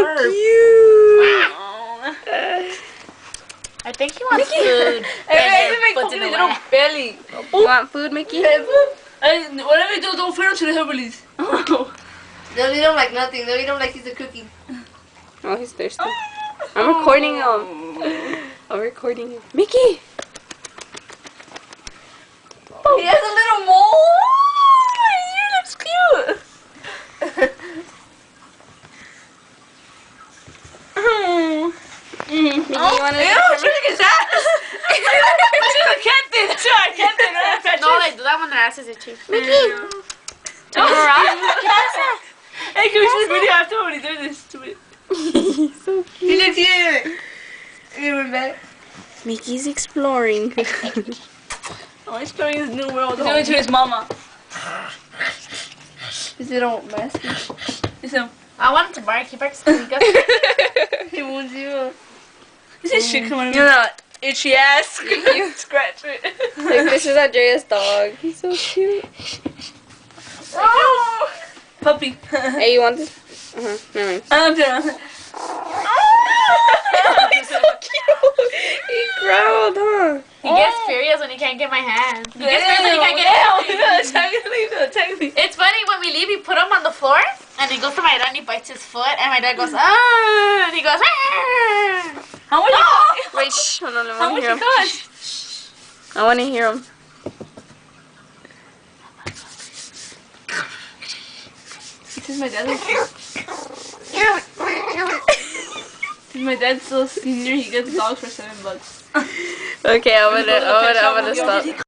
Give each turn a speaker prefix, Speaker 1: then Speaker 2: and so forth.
Speaker 1: cute.
Speaker 2: I think he wants food.
Speaker 3: Hey, puts in a little belly.
Speaker 1: You want food, Mickey?
Speaker 3: Hey, whatever you do, don't feed him to the hillbillies.
Speaker 4: They'll eat him like nothing. They'll eat him like he's a cookie.
Speaker 1: Oh, he's thirsty. I'm recording him. I'm recording him. Mickey!
Speaker 3: He has a little mole. His ear looks cute.
Speaker 1: Mickey, you want to...
Speaker 3: Ew, she's like his ass. She's a Kenton. That's right, Kenton.
Speaker 2: No, they do that when their asses are cheap.
Speaker 1: Mickey!
Speaker 2: Turn around.
Speaker 3: Hey, can we see this video after when he did this to me?
Speaker 1: He's so
Speaker 4: He
Speaker 1: cute.
Speaker 4: looks cute. He went back.
Speaker 1: Mickey's exploring.
Speaker 3: Oh, he's exploring his new world. He's going to his mama.
Speaker 4: Is it all messy?
Speaker 3: He's him.
Speaker 2: I want him to bark. He barks. He goes.
Speaker 4: He wounds you.
Speaker 3: Is this shit coming out of
Speaker 1: You
Speaker 3: me?
Speaker 1: know,
Speaker 3: Itchy ass.
Speaker 1: You-
Speaker 3: Scratch it.
Speaker 1: like, this is Andrea's dog. He's so cute.
Speaker 3: Oh. Puppy.
Speaker 1: Hey, you want this? Never mind.
Speaker 3: I'm done.
Speaker 1: He's so cute. He growled, huh?
Speaker 2: He gets furious when he can't get my hand. He gets furious when he can't get
Speaker 3: Technically.
Speaker 2: It's funny, when we leave, we put him on the floor, and he goes to my dad and he bites his foot, and my dad goes, ah, and he goes, ah.
Speaker 3: How much it
Speaker 1: Wait, shh. Hold on, I
Speaker 3: How
Speaker 1: want
Speaker 3: much
Speaker 1: to hear
Speaker 3: it
Speaker 1: him.
Speaker 3: cost?
Speaker 1: I want to hear him.
Speaker 3: This is my dad. My dad's still a senior. He gets dogs for $7.
Speaker 1: Okay, I'm gonna stop.